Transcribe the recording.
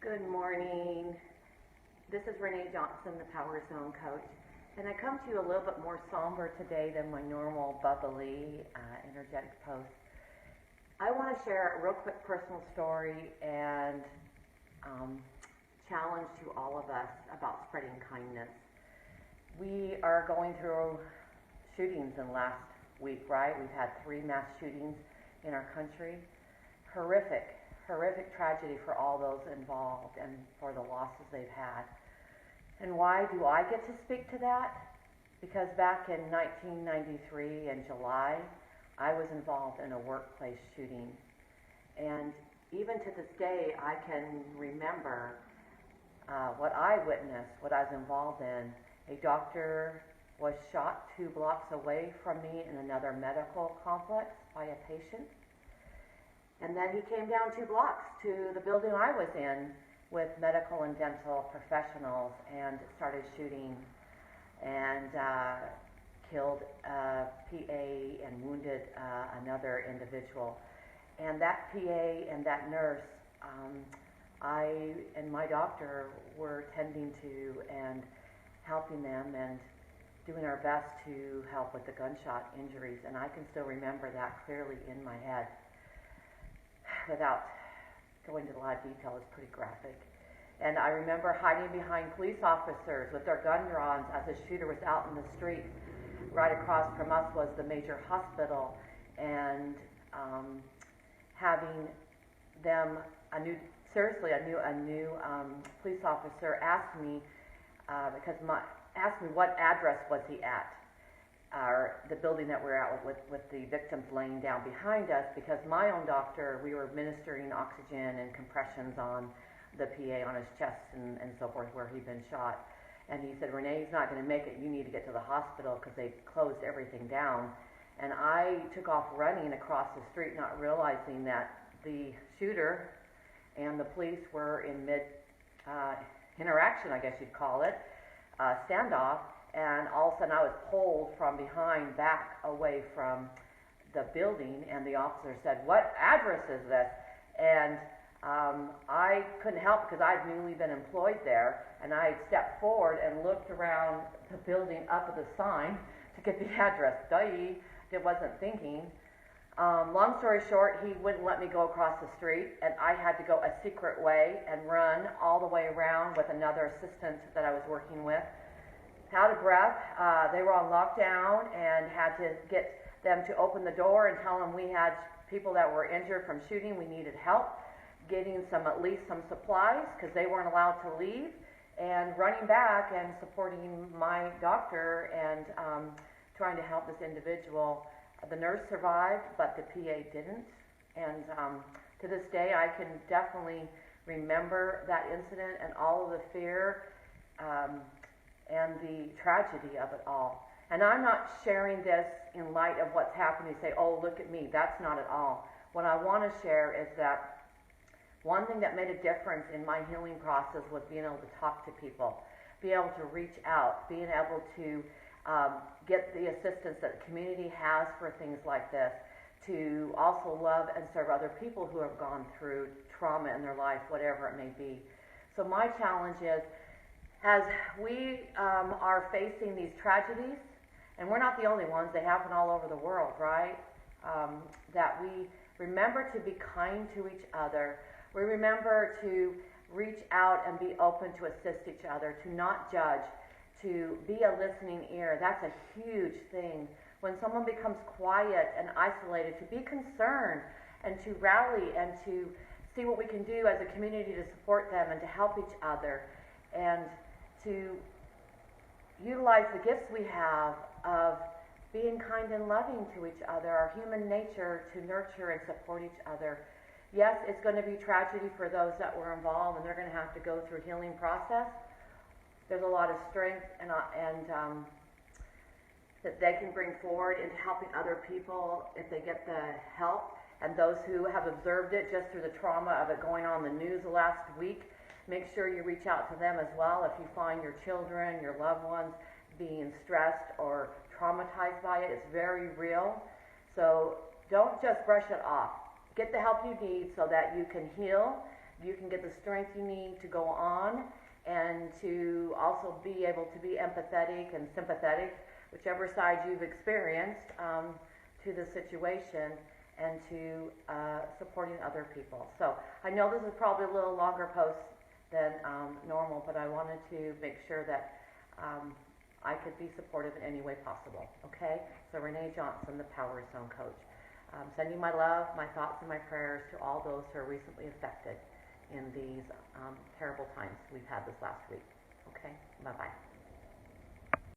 Good morning. This is Renee Johnson, the Power Zone Coach, and I come to you a little bit more somber today than my normal bubbly, energetic post. I want to share a real quick personal story and challenge to all of us about spreading kindness. We are going through shootings in the last week, right? We've had 3 mass shootings in our country. Horrific tragedy for all those involved and for the losses they've had. And why do I get to speak to that? Because back in 1993 in July, I was involved in a workplace shooting. And even to this day, I can remember what I witnessed, what I was involved in. A doctor was shot 2 blocks away from me in another medical complex by a patient. And then he came down 2 blocks to the building I was in with medical and dental professionals and started shooting and killed a PA and wounded another individual. And that PA and that nurse, I and my doctor were tending to and helping them and doing our best to help with the gunshot injuries. And I can still remember that clearly in my head. Without going into a lot of detail, it's pretty graphic. And I remember hiding behind police officers with their gun drawn as the shooter was out in the street. Right across from us was the major hospital, and having them, a new police officer asked me asked me what address was he at. The building that we're at with the victims laying down behind us, because my own doctor, we were administering oxygen and compressions on the PA on his chest and so forth where he'd been shot. And he said, Renee, he's not going to make it. You need to get to the hospital because they closed everything down. And I took off running across the street, not realizing that the shooter and the police were in mid-interaction, I guess you'd call it, standoff. And all of a sudden I was pulled from behind back away from the building, and the officer said, what address is this? And I couldn't help because I'd newly been employed there, and I stepped forward and looked around the building up at the sign to get the address. I wasn't thinking. Long story short, he wouldn't let me go across the street, and I had to go a secret way and run all the way around with another assistant that I was working with. Out of breath, they were on lockdown and had to get them to open the door and tell them we had people that were injured from shooting. We needed help getting at least some supplies because they weren't allowed to leave, and running back and supporting my doctor and trying to help this individual. The nurse survived, but the PA didn't. And to this day, I can definitely remember that incident and all of the fear and the tragedy of it all. And I'm not sharing this in light of what's happening to say, oh, look at me. That's not at all. What I want to share is that one thing that made a difference in my healing process was being able to talk to people, be able to reach out, being able to get the assistance that the community has for things like this, to also love and serve other people who have gone through trauma in their life, whatever it may be. So my challenge is, as we are facing these tragedies, and we're not the only ones, they happen all over the world, right? That we remember to be kind to each other. We remember to reach out and be open to assist each other, to not judge, to be a listening ear. That's a huge thing. When someone becomes quiet and isolated, to be concerned and to rally and to see what we can do as a community to support them and to help each other, and to utilize the gifts we have of being kind and loving to each other, our human nature to nurture and support each other. Yes, it's going to be tragedy for those that were involved, and they're going to have to go through a healing process. There's a lot of strength and that they can bring forward into helping other people if they get the help. And those who have observed it just through the trauma of it going on the news the last week, make sure you reach out to them as well if you find your children, your loved ones being stressed or traumatized by it. It's very real. So don't just brush it off. Get the help you need so that you can heal, you can get the strength you need to go on and to also be able to be empathetic and sympathetic, whichever side you've experienced, to the situation, and to supporting other people. So I know this is probably a little longer post than normal, but I wanted to make sure that I could be supportive in any way possible. Okay? So Renee Johnson, the Power Zone Coach. Sending my love, my thoughts, and my prayers to all those who are recently affected in these terrible times we've had this last week. Okay? Bye-bye.